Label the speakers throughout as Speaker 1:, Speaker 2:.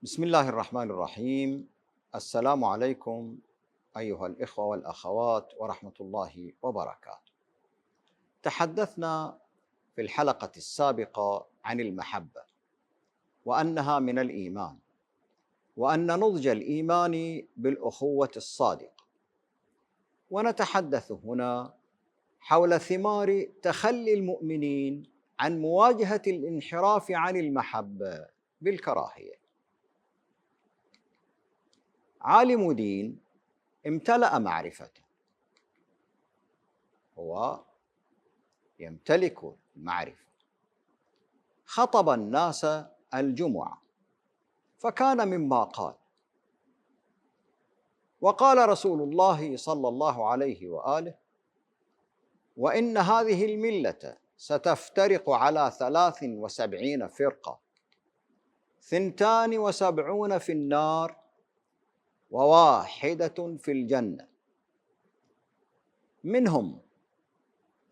Speaker 1: بسم الله الرحمن الرحيم. السلام عليكم أيها الإخوة والأخوات ورحمة الله وبركاته. تحدثنا في الحلقة السابقة عن المحبة وأنها من الإيمان، وأن نضج الإيمان بالأخوة الصادقة، ونتحدث هنا حول ثمار تخلي المؤمنين عن مواجهة الانحراف عن المحبة بالكراهية. عالم دين امتلأ معرفة، هو يمتلك المعرفة، خطب الناس الجمعة فكان مما قال: وقال رسول الله صلى الله عليه وآله: وإن هذه الملة ستفترق على 73 فرقة، 72 في النار وواحدة في الجنة. منهم،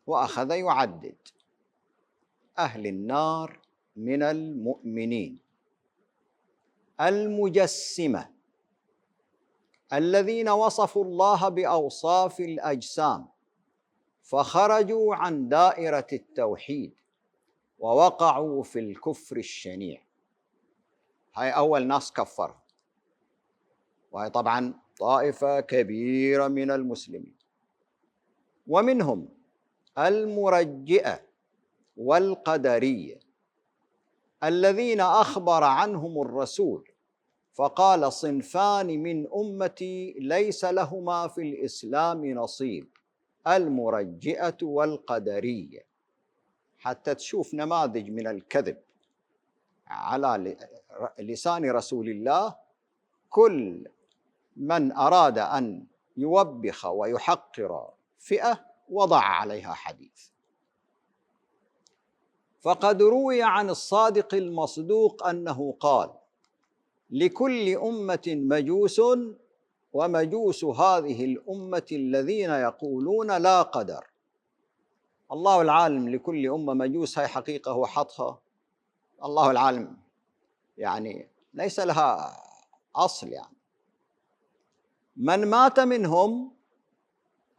Speaker 1: وأخذ يعدد: أهل النار من المؤمنين، المجسمة الذين وصفوا الله بأوصاف الأجسام فخرجوا عن دائرة التوحيد ووقعوا في الكفر الشنيع. هاي أول ناس كفروا، وهي طبعا طائفة كبيرة من المسلمين. ومنهم المرجئة والقدرية الذين أخبر عنهم الرسول فقال: صنفان من أمتي ليس لهما في الإسلام نصيب، المرجئة والقدرية. حتى تشوف نماذج من الكذب على لسان رسول الله، كل من أراد أن يوبخ ويحقر فئة وضع عليها حديث. فقد روي عن الصادق المصدوق أنه قال: لكل أمة مجوس، ومجوس هذه الأمة الذين يقولون لا قدر. الله العالم لكل أمة مجوس، هاي حقيقة هو حطها، الله العالم يعني ليس لها أصل. يعني من مات منهم،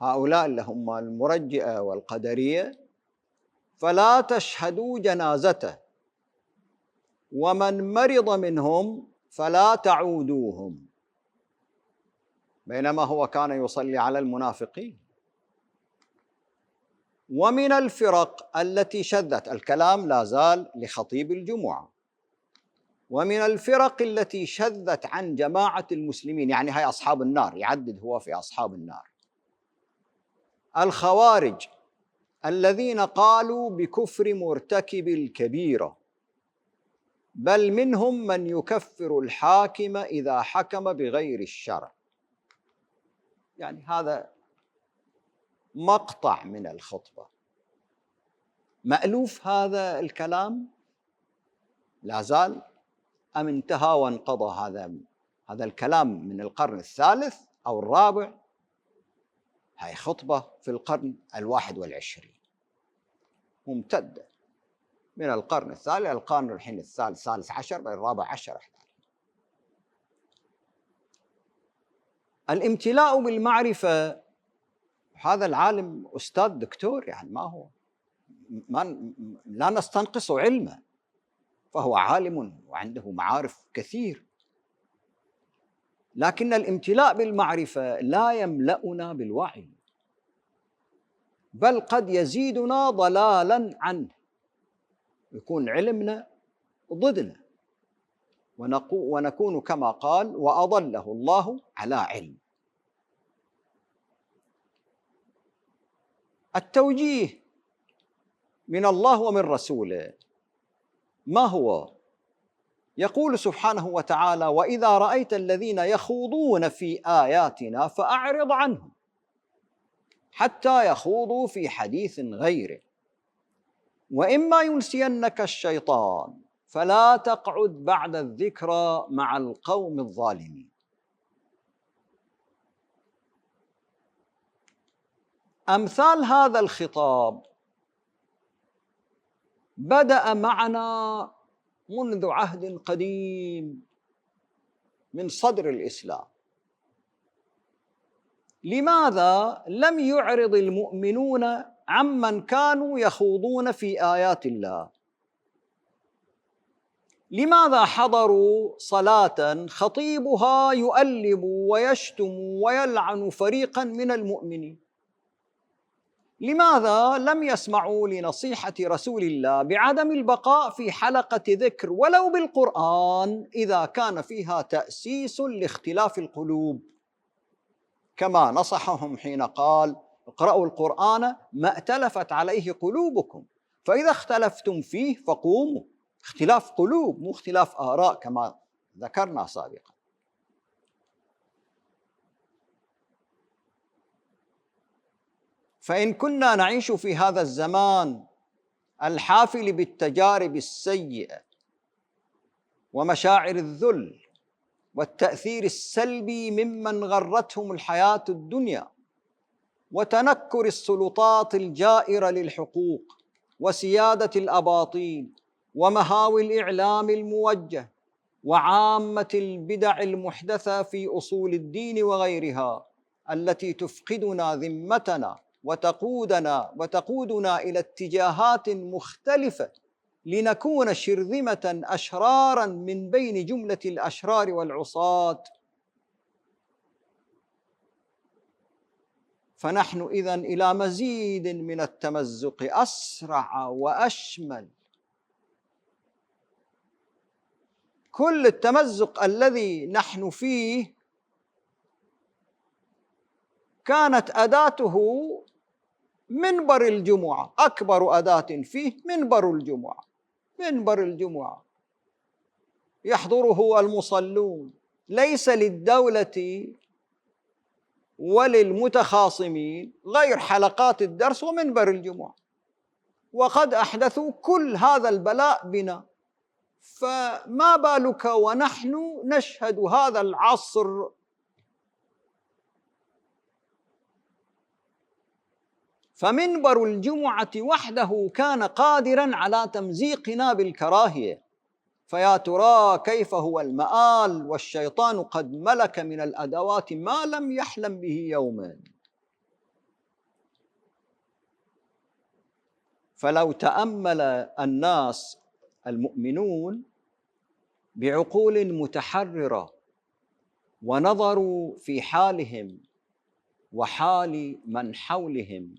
Speaker 1: هؤلاء اللي هم المرجئة والقدرية، فلا تشهدوا جنازته، ومن مرض منهم فلا تعودوهم. بينما هو كان يصلي على المنافقين. ومن الفرق التي شذت، الكلام لا زال لخطيب الجمعة، ومن الفرق التي شذت عن جماعة المسلمين، يعني هاي أصحاب النار، يعدد هو في أصحاب النار: الخوارج الذين قالوا بكفر مرتكب الكبيرة، بل منهم من يكفر الحاكم إذا حكم بغير الشرع. يعني هذا مقطع من الخطبة. مألوف هذا الكلام لا زال أم انتهى وانقضى؟ هذا الكلام من القرن الثالث أو الرابع. هاي خطبة في القرن 21، ممتدة من القرن الثالث، القرن الحين الثالث عشر، الرابع عشر. الامتلاء بالمعرفة، هذا العالم أستاذ دكتور، يعني لا نستنقص علمه، فهو عالم وعنده معارف كثير، لكن الامتلاء بالمعرفة لا يملأنا بالوعي، بل قد يزيدنا ضلالا عنه، يكون علمنا ضدنا، ونكون كما قال: وأضله الله على علم. التوجيه من الله ومن رسوله ما هو؟ يقول سبحانه وتعالى: وإذا رأيت الذين يخوضون في آياتنا فأعرض عنهم حتى يخوضوا في حديث غيره، وإما ينسينك الشيطان فلا تقعد بعد الذكرى مع القوم الظالمين. أمثال هذا الخطاب بدأ معنا منذ عهد قديم، من صدر الإسلام. لماذا لم يعرض المؤمنون عمن كانوا يخوضون في آيات الله؟ لماذا حضروا صلاة خطيبها يؤلب ويشتم ويلعن فريقا من المؤمنين؟ لماذا لم يسمعوا لنصيحة رسول الله بعدم البقاء في حلقة ذكر ولو بالقرآن إذا كان فيها تأسيس لاختلاف القلوب، كما نصحهم حين قال: اقرأوا القرآن ما ائتلفت عليه قلوبكم، فإذا اختلفتم فيه فقوموا. اختلاف قلوب مو اختلاف آراء كما ذكرنا سابقا. فإن كنا نعيش في هذا الزمان الحافل بالتجارب السيئة ومشاعر الذل والتأثير السلبي ممن غرتهم الحياة الدنيا وتنكر السلطات الجائرة للحقوق وسيادة الأباطيل ومهاوي الإعلام الموجه وعامة البدع المحدثة في أصول الدين وغيرها التي تفقدنا ذمتنا وتقودنا إلى اتجاهات مختلفة لنكون شرذمة أشرارا من بين جملة الأشرار والعصاة. فنحن إذن إلى مزيد من التمزق أسرع وأشمل. كل التمزق الذي نحن فيه كانت أداته منبر الجمعة، أكبر أداة فيه منبر الجمعة. منبر الجمعة يحضره المصلون، ليس للدولة وللمتخاصمين غير حلقات الدرس ومنبر الجمعة، وقد أحدثوا كل هذا البلاء بنا، فما بالك ونحن نشهد هذا العصر. فمنبر الجمعة وحده كان قادراً على تمزيقنا بالكراهية، فيا ترى كيف هو المآل والشيطان قد ملك من الأدوات ما لم يحلم به يوما. فلو تأمل الناس المؤمنون بعقول متحررة ونظروا في حالهم وحال من حولهم،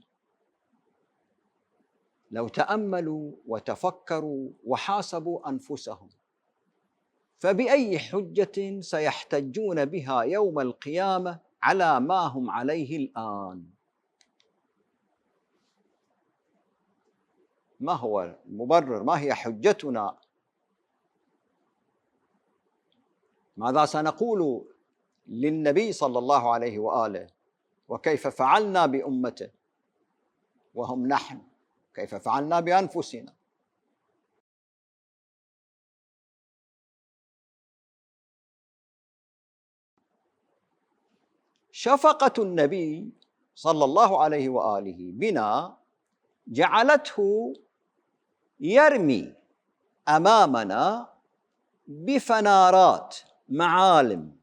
Speaker 1: لو تأملوا وتفكروا وحاسبوا أنفسهم، فبأي حجة سيحتجون بها يوم القيامة على ما هم عليه الآن؟ ما هو المبرر؟ ما هي حجتنا؟ ماذا سنقول للنبي صلى الله عليه وآله؟ وكيف فعلنا بأمته وهم نحن؟ كيف فعلنا بأنفسنا؟ شفقة النبي صلى الله عليه وآله بنا جعلته يرمي أمامنا بفنارات معالم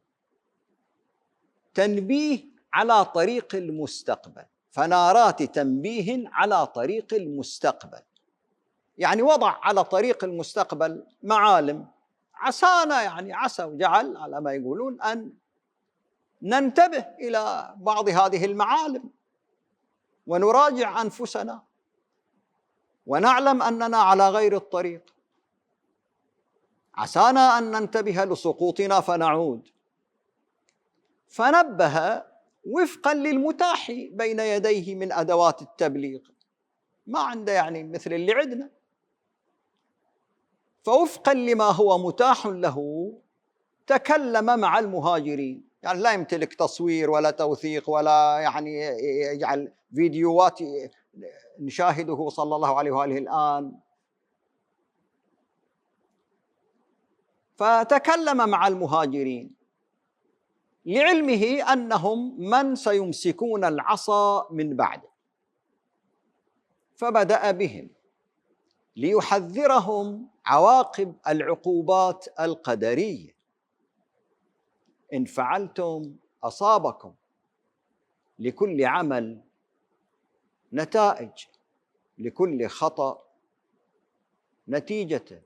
Speaker 1: تنبيه على طريق المستقبل، فنارات تنبيه على طريق المستقبل. يعني وضع على طريق المستقبل معالم عسانا، يعني عسى وجعل على ما يقولون أن ننتبه إلى بعض هذه المعالم ونراجع أنفسنا ونعلم أننا على غير الطريق، عسانا أن ننتبه لسقوطنا فنعود. فنبه وفقا للمتاح بين يديه من أدوات التبليغ، ما عنده يعني مثل اللي عندنا، فوفقا لما هو متاح له تكلم مع المهاجرين. يعني لا يمتلك تصوير ولا توثيق ولا يعني يجعل فيديوهات نشاهده صلى الله عليه وآله الآن، فتكلم مع المهاجرين لعلمه أنهم من سيمسكون العصا من بعده، فبدأ بهم ليحذرهم عواقب العقوبات القدرية. إن فعلتم أصابكم، لكل عمل نتائج، لكل خطأ نتيجة،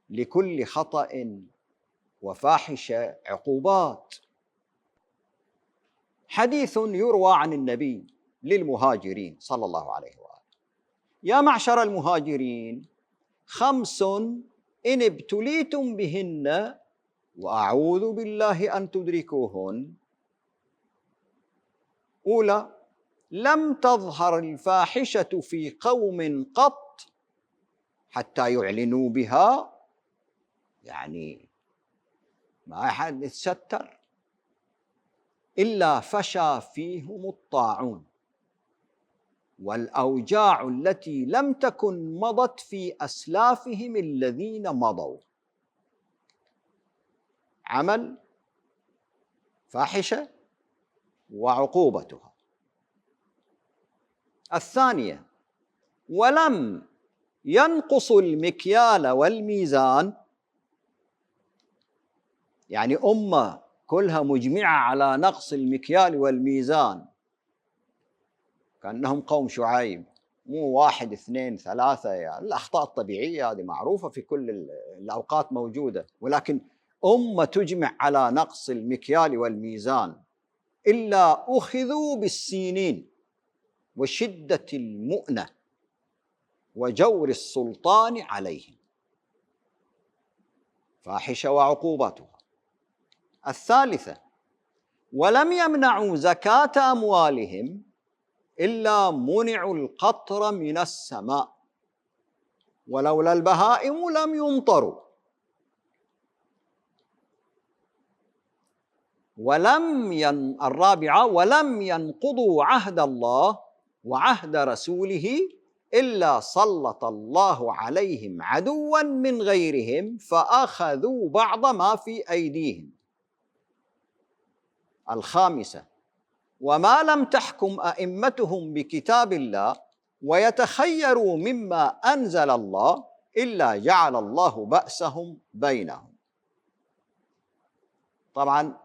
Speaker 1: لكل خطأ وفاحشة عقوبات. حديث يروى عن النبي للمهاجرين صلى الله عليه وآله: يا معشر المهاجرين، 5 إن ابتليتم بهن وأعوذ بالله أن تدركوهن: أولى، لم تظهر الفاحشة في قوم قط حتى يعلنوا بها، يعني ما أحد يتستر، إلا فشى فيهم الطاعون والأوجاع التي لم تكن مضت في أسلافهم الذين مضوا. عمل، فاحشة، وعقوبتها. الثانية: ولم ينقصوا المكيال والميزان، يعني أمة كلها مجمعة على نقص المكيال والميزان، كأنهم قوم شعيب، مو 1 2 3، يعني الأخطاء الطبيعية هذه معروفة في كل الأوقات موجودة، ولكن أمة تجمع على نقص المكيال والميزان إلا أخذوا بالسينين وشدة المؤنة وجور السلطان عليهم. فاحشة وعقوباتها. الثالثة: ولم يمنعوا زكاة أموالهم إلا منعوا القطر من السماء، ولولا البهائم لم يمطروا. الرابعة: ولم ينقضوا عهد الله وعهد رسوله إلا سلط الله عليهم عدوا من غيرهم فأخذوا بعض ما في أيديهم. الخامسة: وما لم تحكم أئمتهم بكتاب الله ويتخيروا مما أنزل الله إلا جعل الله بأسهم بينهم. طبعا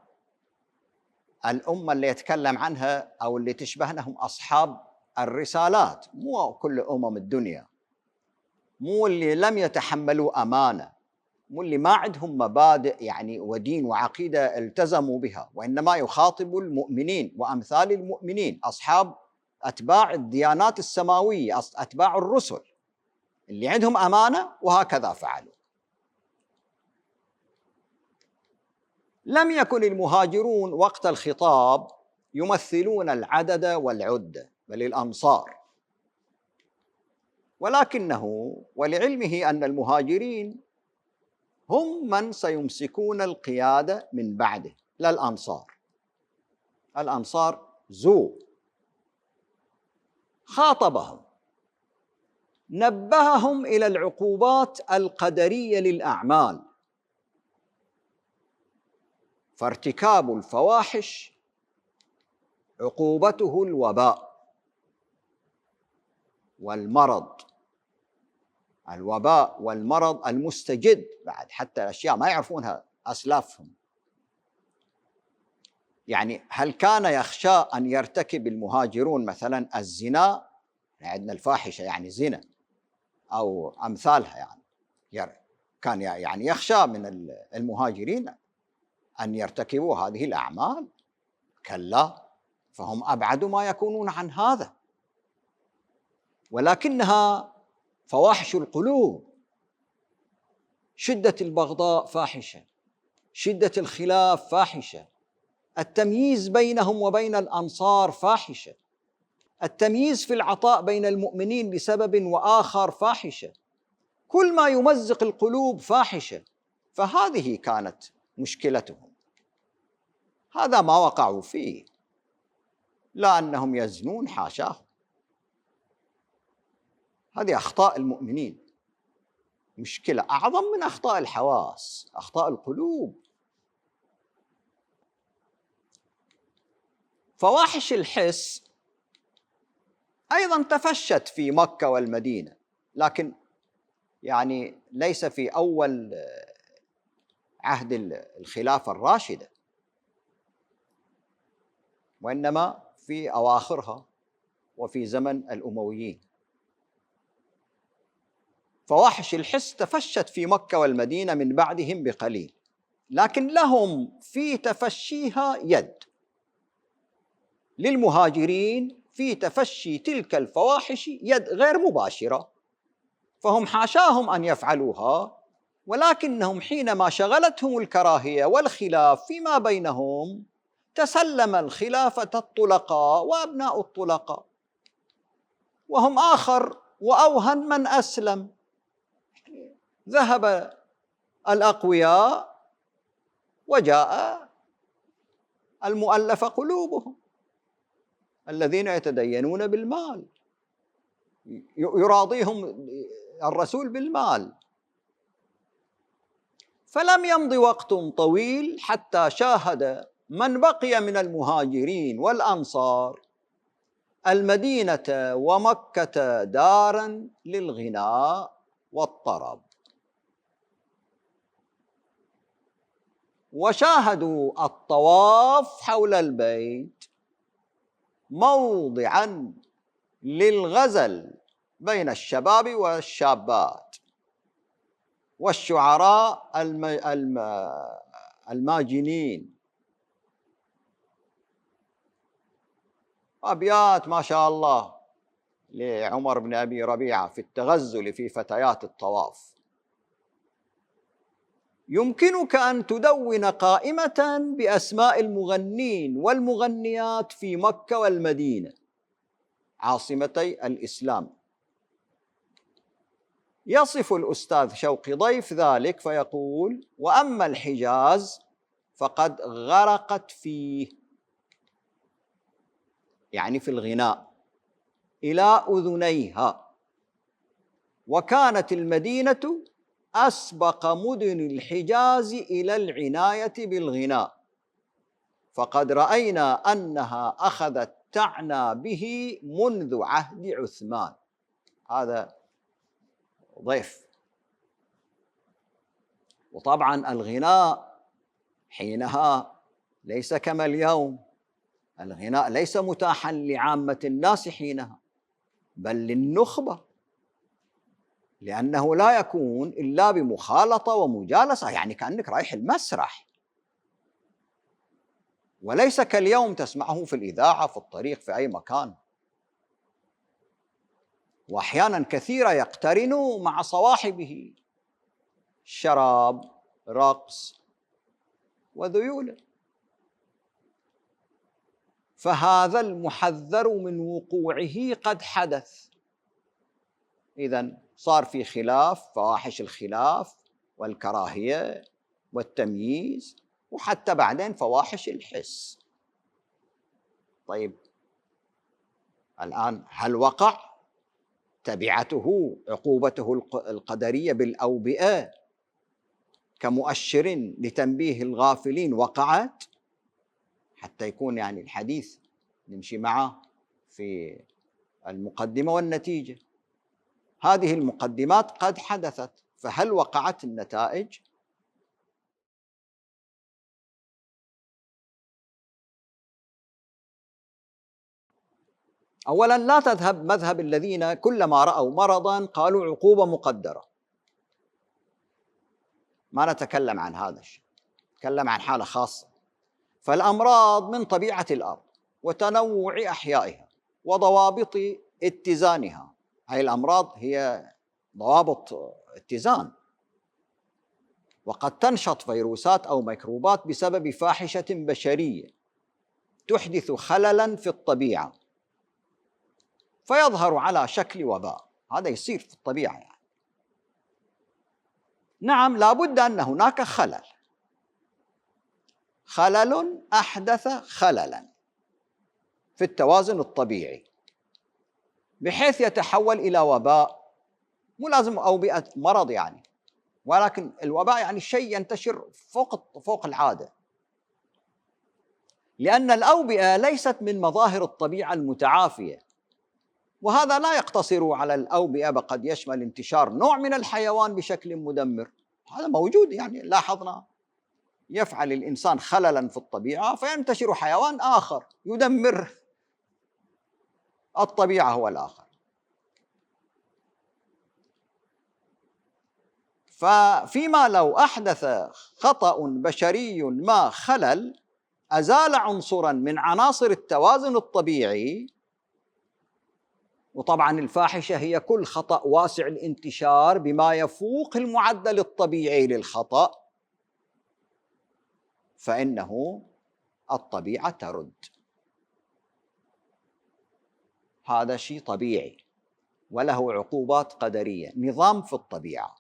Speaker 1: الأمة اللي يتكلم عنها أو اللي تشبهنا هم أصحاب الرسالات، مو كل أمم الدنيا، مو اللي لم يتحملوا أمانة، مو اللي ما عندهم مبادئ يعني ودين وعقيدة التزموا بها، وإنما يخاطب المؤمنين وأمثال المؤمنين، أصحاب أتباع الديانات السماوية، أتباع الرسل اللي عندهم أمانة وهكذا فعلوا. لم يكن المهاجرون وقت الخطاب يمثلون العدد والعدة، بل الأنصار، ولكنه ولعلمه أن المهاجرين هم من سيمسكون القيادة من بعده، لا الأنصار. الأنصار خاطبهم، نبههم إلى العقوبات القدرية للأعمال، فارتكاب الفواحش عقوبته الوباء والمرض، الوباء والمرض المستجد بعد، حتى الأشياء ما يعرفونها أسلافهم. يعني هل كان يخشى أن يرتكب المهاجرون مثلا الزنا؟ عندنا الفاحشة يعني زنا أو أمثالها، يعني كان يعني يخشى من المهاجرين أن يرتكبوا هذه الأعمال؟ كلا، فهم أبعد ما يكونون عن هذا. ولكنها فواحش القلوب، شدة البغضاء فاحشة، شدة الخلاف فاحشة، التمييز بينهم وبين الأنصار فاحشة، التمييز في العطاء بين المؤمنين لسبب وآخر فاحشة، كل ما يمزق القلوب فاحشة. فهذه كانت مشكلتهم، هذا ما وقعوا فيه، لا أنهم يزنون، حاشاهم، هذه أخطاء المؤمنين، مشكلة أعظم من أخطاء الحواس، أخطاء القلوب. فواحش الحس أيضا تفشت في مكة والمدينة، لكن يعني ليس في أول عهد الخلافة الراشدة، وإنما في أواخرها وفي زمن الأمويين. فواحش الحس تفشت في مكة والمدينة من بعدهم بقليل، لكن لهم في تفشيها يد، للمهاجرين في تفشي تلك الفواحش يد غير مباشرة، فهم حاشاهم أن يفعلوها، ولكنهم حينما شغلتهم الكراهية والخلاف فيما بينهم تسلم الخلافة الطلقاء وأبناء الطلقاء، وهم آخر وأوهن من أسلم. ذهب الأقوياء وجاء المؤلف قلوبهم الذين يتدينون بالمال، يراضيهم الرسول بالمال. فلم يمض وقت طويل حتى شاهد من بقي من المهاجرين والأنصار المدينة ومكة دارا للغناء والطرب، وشاهدوا الطواف حول البيت موضعا للغزل بين الشباب والشابات والشعراء الماجنين. أبيات ما شاء الله لعمر بن أبي ربيعة في التغزل في فتيات الطواف: يمكنك أن تدون قائمة بأسماء المغنين والمغنيات في مكة والمدينة عاصمتي الإسلام. يصف الأستاذ شوقي ضيف ذلك فيقول: وأما الحجاز فقد غرقت فيه، يعني في الغناء، إلى أذنيها، وكانت المدينة أسبق مدن الحجاز إلى العناية بالغناء، فقد رأينا أنها أخذت تعنى به منذ عهد عثمان. هذا ضيف. وطبعا الغناء حينها ليس كما اليوم، الغناء ليس متاحا لعامة الناس حينها، بل للنخبة، لأنه لا يكون إلا بمخالطة ومجالسة، يعني كأنك رايح المسرح، وليس كاليوم تسمعه في الإذاعة، في الطريق، في أي مكان، وأحيانا كثيرة يقترن مع صواحبه شراب، رقص، وذيول. فهذا المحذر من وقوعه قد حدث. إذن صار في خلاف، فواحش الخلاف والكراهية والتمييز، وحتى بعدين فواحش الحس. طيب الآن هل وقع؟ تبعته عقوبته القدرية بالأوبئة كمؤشر لتنبيه الغافلين وقعت، حتى يكون يعني الحديث نمشي معه في المقدمة والنتيجة. هذه المقدمات قد حدثت، فهل وقعت النتائج؟ أولا لا تذهب مذهب الذين كلما رأوا مرضا قالوا عقوبة مقدرة. ما نتكلم عن هذا الشيء، نتكلم عن حالة خاصة. فالأمراض من طبيعة الأرض وتنوع أحيائها وضوابط اتزانها. هذه الأمراض هي ضوابط اتزان، وقد تنشط فيروسات أو ميكروبات بسبب فاحشة بشرية تحدث خللاً في الطبيعة فيظهر على شكل وباء. هذا يصير في الطبيعة يعني. نعم، لابد أن هناك خلل أحدث خللاً في التوازن الطبيعي بحيث يتحول إلى وباء. مو لازم أوبئة مرض يعني، ولكن الوباء يعني شيء ينتشر فوق العادة، لأن الأوبئة ليست من مظاهر الطبيعة المتعافية. وهذا لا يقتصر على الأوبئة، قد يشمل انتشار نوع من الحيوان بشكل مدمر، هذا موجود يعني لاحظنا. يفعل الإنسان خللاً في الطبيعة فينتشر حيوان آخر يدمر الطبيعة هو الآخر. ففيما لو أحدث خطأ بشري ما خلل أزال عنصراً من عناصر التوازن الطبيعي، وطبعاً الفاحشة هي كل خطأ واسع الانتشار بما يفوق المعدل الطبيعي للخطأ، فإنه الطبيعة ترد. هذا شيء طبيعي وله عقوبات قدرية، نظام في الطبيعة.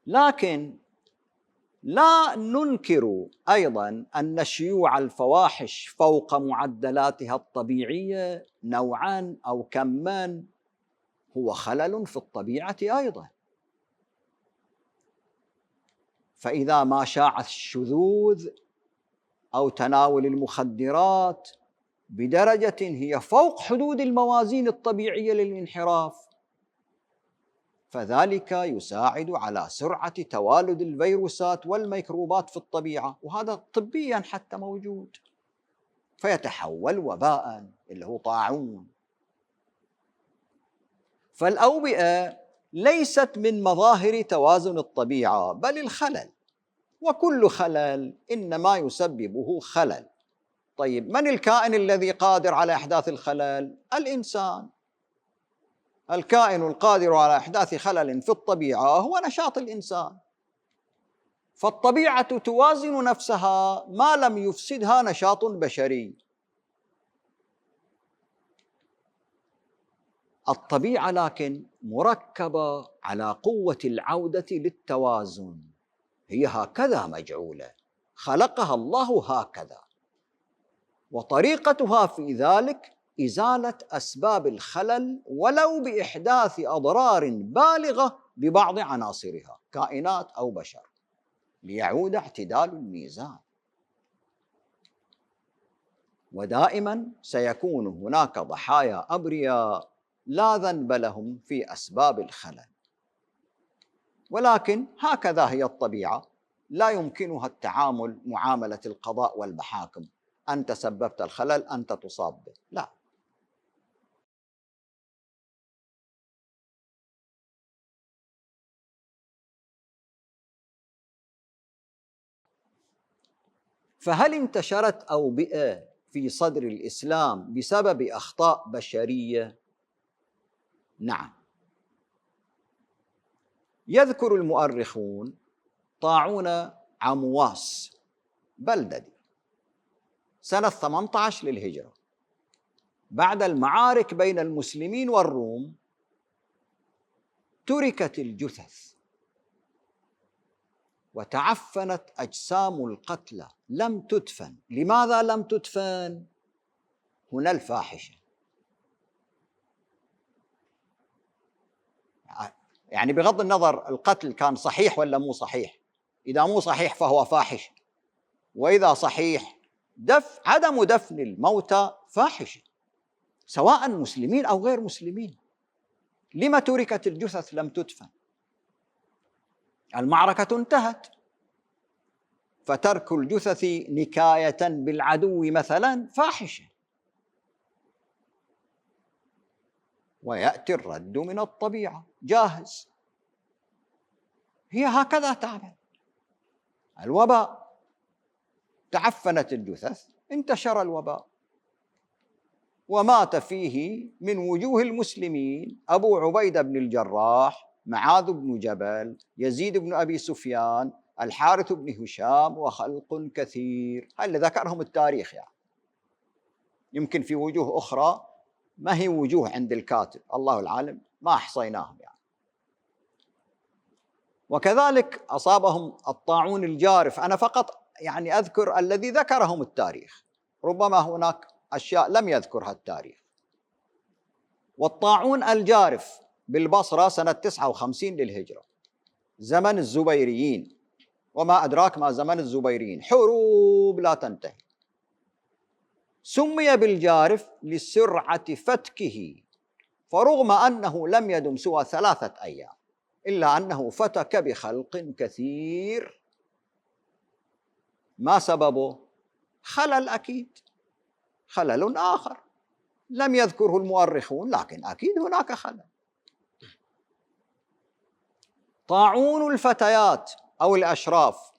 Speaker 1: لكن لا ننكر أيضاً أن شيوع الفواحش فوق معدلاتها الطبيعية نوعاً أو كماً هو خلل في الطبيعة أيضاً. فإذا ما شاع الشذوذ أو تناول المخدرات بدرجة هي فوق حدود الموازين الطبيعية للانحراف، فذلك يساعد على سرعة توالد الفيروسات والميكروبات في الطبيعة، وهذا طبياً حتى موجود، فيتحول وباءً اللي هو طاعون. فالأوبئة ليست من مظاهر توازن الطبيعة بل الخلل، وكل خلل إنما يسببه خلل. طيب من الكائن الذي قادر على إحداث الخلل؟ الإنسان. الكائن القادر على إحداث خلل في الطبيعة هو نشاط الإنسان، فالطبيعة توازن نفسها ما لم يفسدها نشاط بشري. الطبيعة لكن مركبة على قوة العودة للتوازن، هي هكذا مجعولة، خلقها الله هكذا، وطريقتها في ذلك إزالة أسباب الخلل ولو بإحداث أضرار بالغة ببعض عناصرها كائنات أو بشر، ليعود اعتدال الميزان. ودائما سيكون هناك ضحايا أبرياء لا ذنب لهم في أسباب الخلل، ولكن هكذا هي الطبيعة، لا يمكنها التعامل معاملة القضاء والمحاكم، أنت سببت الخلل أنت تصاب به، لا. فهل انتشرت أوبئة في صدر الإسلام بسبب أخطاء بشرية؟ نعم. يذكر المؤرخون طاعون عمواس بلددي سنة 18 للهجرة، بعد المعارك بين المسلمين والروم تركت الجثث وتعفنت أجسام القتلى لم تدفن. لماذا لم تدفن؟ هنا الفاحشة. يعني بغض النظر القتل كان صحيح ولا مو صحيح، إذا مو صحيح فهو فاحش، وإذا صحيح عدم دفن الموتى فاحشة، سواء مسلمين أو غير مسلمين. لما تركت الجثث لم تدفن؟ المعركة انتهت، فترك الجثث نكاية بالعدو مثلا فاحشة، ويأتي الرد من الطبيعة جاهز. هي هكذا تعمل. الوباء تعفنت الجثث، انتشر الوباء، ومات فيه من وجوه المسلمين أبو عبيدة بن الجراح، معاذ بن جبل، يزيد بن أبي سفيان، الحارث بن هشام، وخلق كثير. هل ذكرهم التاريخ يعني، يمكن في وجوه أخرى ما هي وجوه عند الكاتب، الله العالم، ما أحصيناهم يعني. وكذلك أصابهم الطاعون الجارف. أنا فقط يعني أذكر الذي ذكرهم التاريخ، ربما هناك أشياء لم يذكرها التاريخ. والطاعون الجارف بالبصرة سنة 59 للهجرة، زمن الزبيريين، وما أدراك ما زمن الزبيريين، حروب لا تنتهي. سمي بالجارف لسرعة فتكه، فرغم أنه لم يدم سوى 3 أيام إلا أنه فتك بخلق كثير ما سببه؟ خلل أكيد، خلل آخر لم يذكره المؤرخون لكن أكيد هناك خلل. طاعون الفتيات أو الأشراف،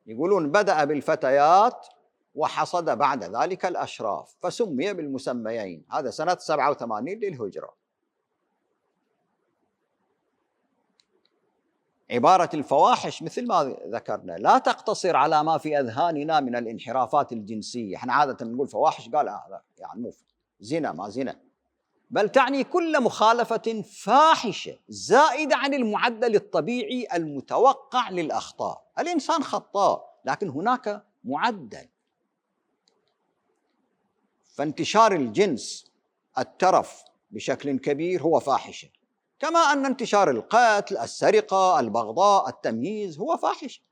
Speaker 1: يقولون بدأ بالفتيات وحصد بعد ذلك الأشراف فسمي بالمسميين. هذا سنة 87 للهجرة. عبارة الفواحش مثل ما ذكرنا لا تقتصر على ما في أذهاننا من الانحرافات الجنسية. احنا عادة نقول فواحش، قال هذا يعني مو زنا ما زنا، بل تعني كل مخالفة فاحشة زائدة عن المعدل الطبيعي المتوقع للأخطاء. الإنسان خطاء لكن هناك معدل. فانتشار الجنس الترف بشكل كبير هو فاحشة، كما أن انتشار القتل، السرقة، البغضاء، التمييز هو فاحشة.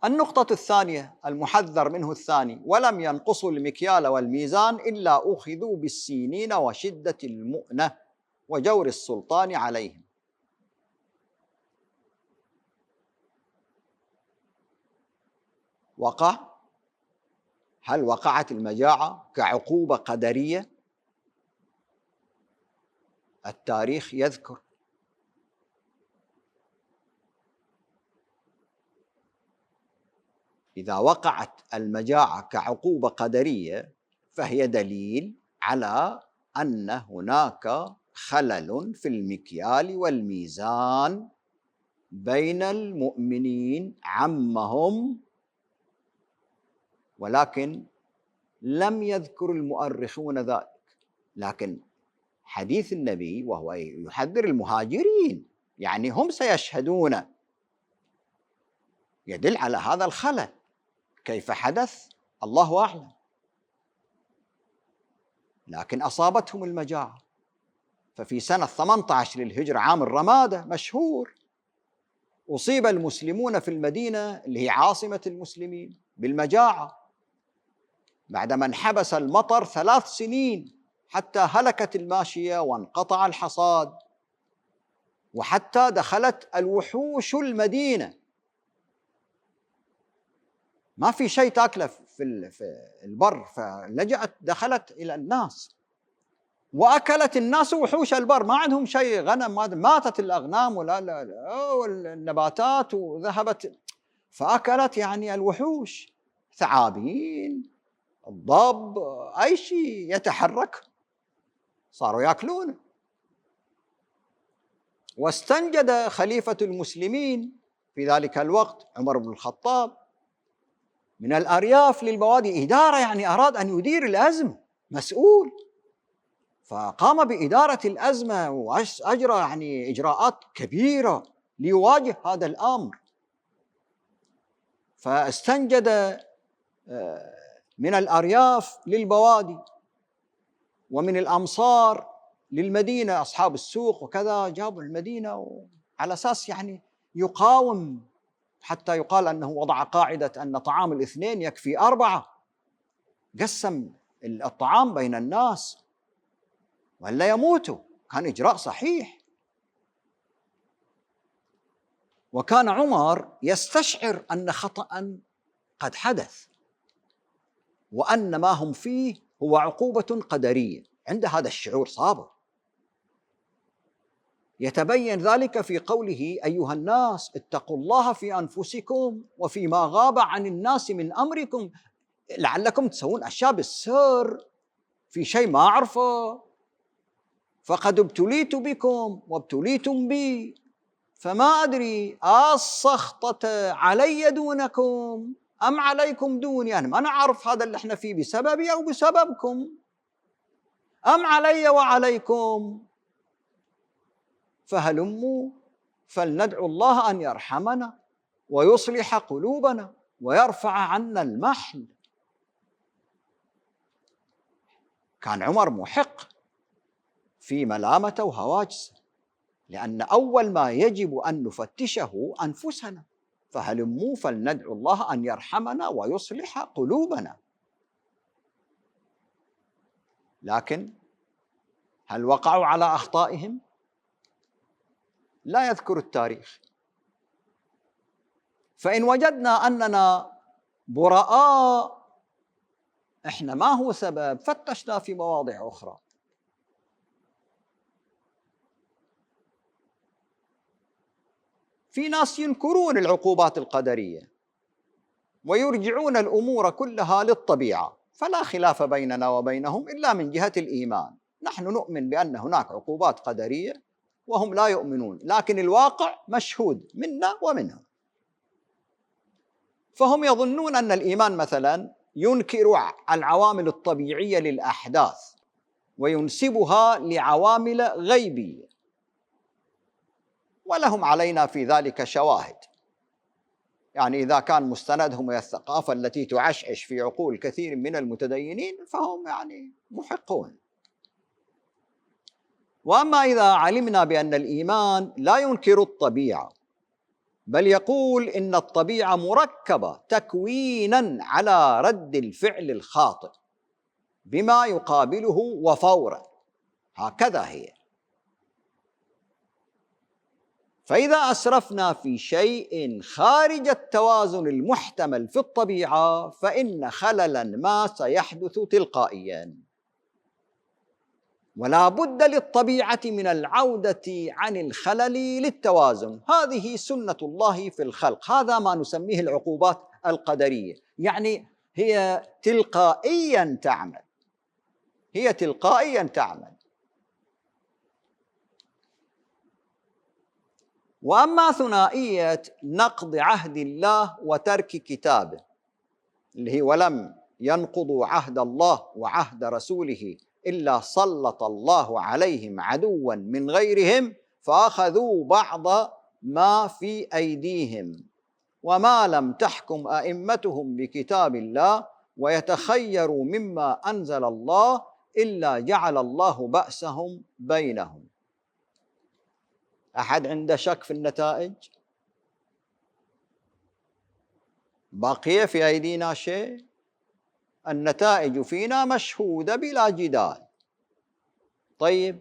Speaker 1: النقطة الثانية المحذر منه الثاني: ولم ينقصوا المكيال والميزان إلا أخذوا بالسينين وشدة المؤنة وجور السلطان عليهم. هل وقعت المجاعة كعقوبة قدرية؟ التاريخ يذكر إذا وقعت المجاعة كعقوبة قدرية فهي دليل على أن هناك خلل في المكيال والميزان بين المؤمنين عمهم، ولكن لم يذكر المؤرخون ذلك. لكن حديث النبي وهو يحذر المهاجرين، يعني هم سيشهدون، يدل على هذا الخلل. كيف حدث؟ الله أعلم. لكن أصابتهم المجاعة. ففي سنة 18 للهجرة، عام الرمادة مشهور، أصيب المسلمون في المدينة اللي هي عاصمة المسلمين بالمجاعة بعدما انحبس المطر 3 سنين حتى هلكت الماشية وانقطع الحصاد، وحتى دخلت الوحوش المدينة، ما في شيء تاكله في البر، فلجأت دخلت إلى الناس وأكلت الناس وحوش البر، ما عندهم شيء، غنم، ماتت الأغنام والنباتات وذهبت، فأكلت يعني الوحوش، ثعابين، الضب، أي شيء يتحرك صاروا يأكلونه. واستنجد خليفة المسلمين في ذلك الوقت عمر بن الخطاب من الأرياف للبوادي إدارة، يعني أراد أن يدير الأزمة، مسؤول، فقام بإدارة الأزمة وأجرى يعني إجراءات كبيرة ليواجه هذا الأمر. فاستنجد من الأرياف للبوادي ومن الأمصار للمدينة، أصحاب السوق وكذا جابوا المدينة على أساس يعني يقاوم، حتى يقال أنه وضع قاعدة أن طعام الاثنين يكفي 4، قسم الطعام بين الناس ولا يموتوا، كان إجراء صحيح. وكان عمر يستشعر أن خطأ قد حدث وأن ما هم فيه هو عقوبة قدرية، عند هذا الشعور صابر. يتبين ذلك في قوله: أيها الناس اتقوا الله في أنفسكم وفيما غاب عن الناس من أمركم لعلكم تسوون أشياء بالسر في شيء ما أعرفه، فقد ابتليت بكم وابتليتم بي فما أدري السخطة علي دونكم أم عليكم دوني، يعني ما أنا أعرف هذا اللي احنا فيه بسببي أو بسببكم، أم علي وعليكم، فهلموا فلندعو الله أن يرحمنا ويصلح قلوبنا ويرفع عنا المحن. كان عمر محق في ملامته وهواجسه، لأن أول ما يجب أن نفتشه أنفسنا، فهلموا فلندعو الله أن يرحمنا ويصلح قلوبنا. لكن هل وقعوا على أخطائهم؟ لا يذكر التاريخ. فإن وجدنا أننا براء، إحنا ما هو سبب؟ فتشنا في مواضع أخرى. في ناس ينكرون العقوبات القدرية ويرجعون الأمور كلها للطبيعة، فلا خلاف بيننا وبينهم إلا من جهة الإيمان. نحن نؤمن بأن هناك عقوبات قدرية وهم لا يؤمنون، لكن الواقع مشهود منا ومنهم. فهم يظنون أن الإيمان مثلا ينكر العوامل الطبيعية للأحداث وينسبها لعوامل غيبية، ولهم علينا في ذلك شواهد. يعني إذا كان مستندهم هي الثقافة التي تعشعش في عقول كثير من المتدينين فهم يعني محقون. وأما إذا علمنا بأن الإيمان لا ينكر الطبيعة، بل يقول إن الطبيعة مركبة تكوينا على رد الفعل الخاطئ بما يقابله وفورا، هكذا هي. فإذا أسرفنا في شيء خارج التوازن المحتمل في الطبيعة فإن خللا ما سيحدث تلقائيا، ولا بد للطبيعة من العودة عن الخلل للتوازن. هذه سنة الله في الخلق، هذا ما نسميه العقوبات القدرية. يعني هي تلقائيا تعمل، هي تلقائيا تعمل. وأما ثنائية نقض عهد الله وترك كتابه، اللي هي ولم ينقضوا عهد الله وعهد رسوله إلا سلط الله عليهم عدوا من غيرهم فأخذوا بعض ما في أيديهم وما لم تحكم أئمتهم بكتاب الله ويتخيروا مما أنزل الله إلا جعل الله بأسهم بينهم. أحد عنده شك في النتائج؟ بقي في أيدينا شيء؟ النتائج فينا مشهودة بلا جدال. طيب،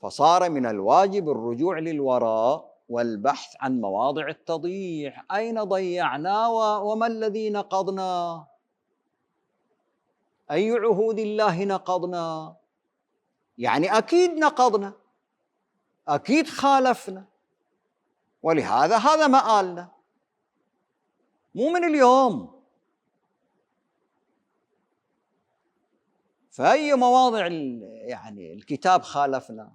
Speaker 1: فصار من الواجب الرجوع للوراء والبحث عن مواضع التضييع. أين ضيعنا وما الذي نقضنا؟ أي عهود الله نقضنا؟ يعني أكيد نقضنا، أكيد خالفنا، ولهذا هذا مآلنا، مو من اليوم. فأي مواضع يعني الكتاب خالفنا؟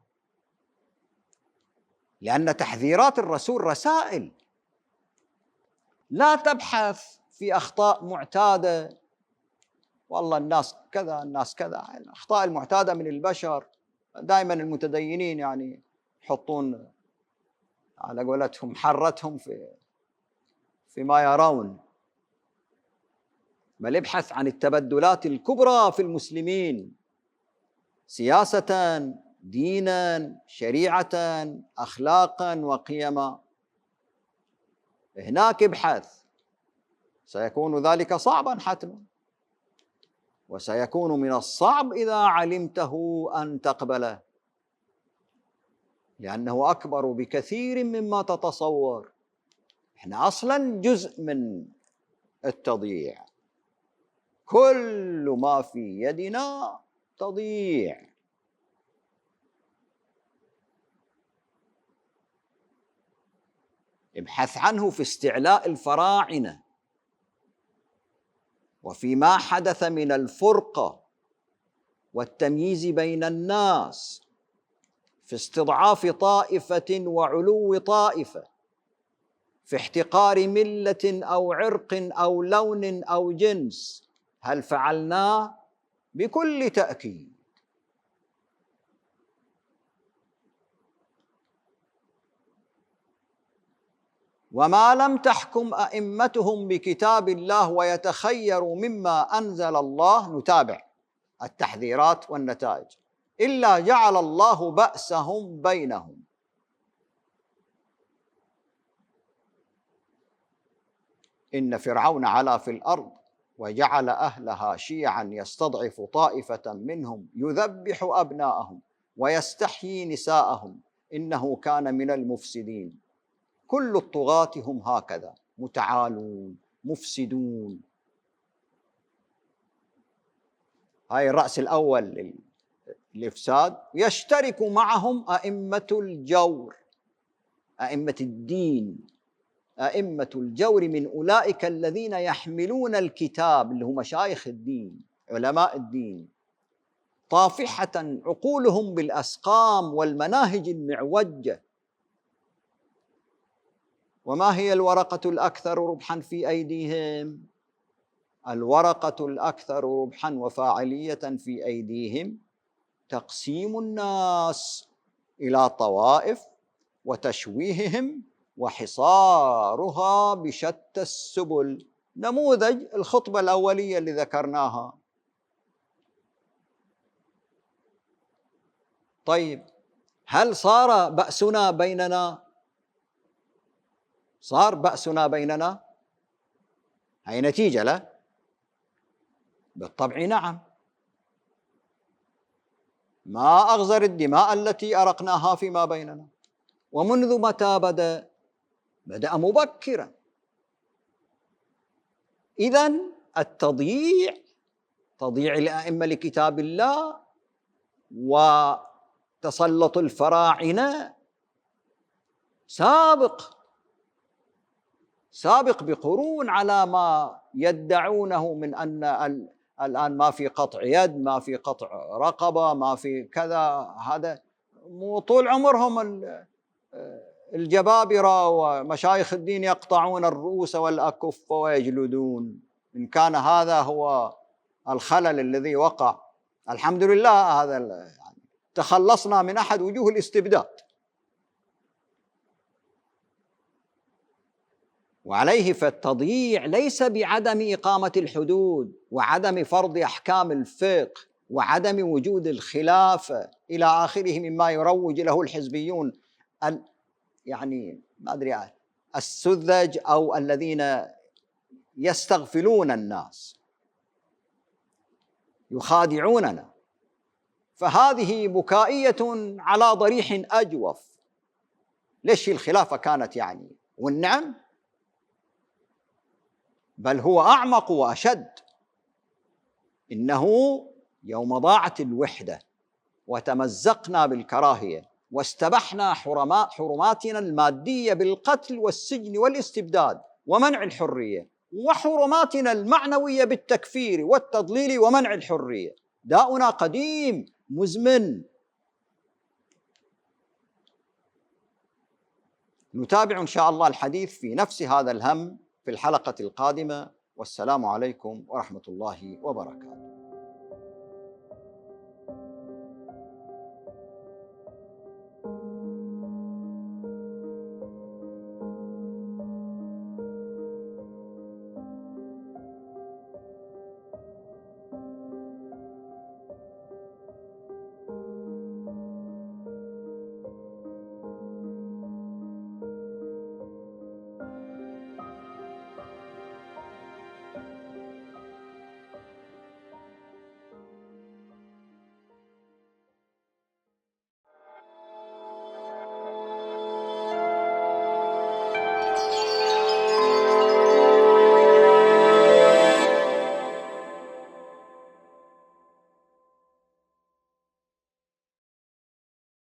Speaker 1: لأن تحذيرات الرسول رسائل، لا تبحث في أخطاء معتادة، والله الناس كذا الناس كذا. الأخطاء المعتادة من البشر دائما المتدينين يعني يحطون على قولتهم حرتهم فيما يرون، بل ابحث عن التبدلات الكبرى في المسلمين سياسة، دينا، شريعة، أخلاقا وقيما. هناك ابحث. سيكون ذلك صعبا حتما، وسيكون من الصعب إذا علمته أن تقبله، لأنه أكبر بكثير مما تتصور. إحنا أصلا جزء من التضييع، كل ما في يدنا تضييع. ابحث عنه في استعلاء الفراعنة وفيما حدث من الفرقة والتمييز بين الناس، في استضعاف طائفة وعلو طائفة، في احتقار ملة أو عرق أو لون أو جنس. هل فعلناه؟ بكل تأكيد. وما لم تحكم أئمتهم بكتاب الله ويتخيروا مما أنزل الله، نتابع التحذيرات والنتائج، إلا جعل الله بأسهم بينهم. إن فرعون علا في الأرض وجعل أهلها شيعا يستضعف طائفة منهم يذبح أبناءهم ويستحيي نساءهم إنه كان من المفسدين. كل الطغاة هم هكذا متعالون مفسدون. هاي الرأس الأول للإفساد. يشترك معهم أئمة الجور، أئمة الدين، أئمة الجور من أولئك الذين يحملون الكتاب، اللي هم مشايخ الدين علماء الدين، طافحة عقولهم بالأسقام والمناهج المعوجة. وما هي الورقة الأكثر ربحاً في أيديهم؟ الورقة الأكثر ربحاً وفاعلية في أيديهم تقسيم الناس إلى طوائف وتشويههم وحصارها بشتى السبل. نموذج الخطبة الأولية اللي ذكرناها. طيب، هل صار بأسنا بيننا؟ صار بأسنا بيننا؟ هي نتيجة له؟ بالطبع نعم. ما أغزر الدماء التي أرقناها فيما بيننا. ومنذ متى بدأ؟ بدأ مبكرا. إذن التضييع، تضييع الأئمة لكتاب الله وتسلط الفراعنة سابق بقرون على ما يدعونه من أن الآن ما في قطع يد، ما في قطع رقبة، ما في كذا. هذا طول عمرهم الجبابرة ومشايخ الدين يقطعون الرؤوس والأكف ويجلدون. إن كان هذا هو الخلل الذي وقع، الحمد لله هذا يعني تخلصنا من أحد وجوه الاستبداد. وعليه فالتضييع ليس بعدم إقامة الحدود وعدم فرض أحكام الفقه وعدم وجود الخلافة إلى آخره مما يروج له الحزبيون يعني ما أدري السذج أو الذين يستغفلون الناس يخادعوننا. فهذه بكائية على ضريح أجوف. ليش الخلافة كانت يعني والنعم؟ بل هو أعمق وأشد. إنه يوم ضاعت الوحدة وتمزقنا بالكراهية واستبحنا حرماتنا المادية بالقتل والسجن والاستبداد ومنع الحرية، وحرماتنا المعنوية بالتكفير والتضليل ومنع الحرية، داؤنا قديم مزمن. نتابع إن شاء الله الحديث في نفس هذا الهم في الحلقة القادمة. والسلام عليكم ورحمة الله وبركاته.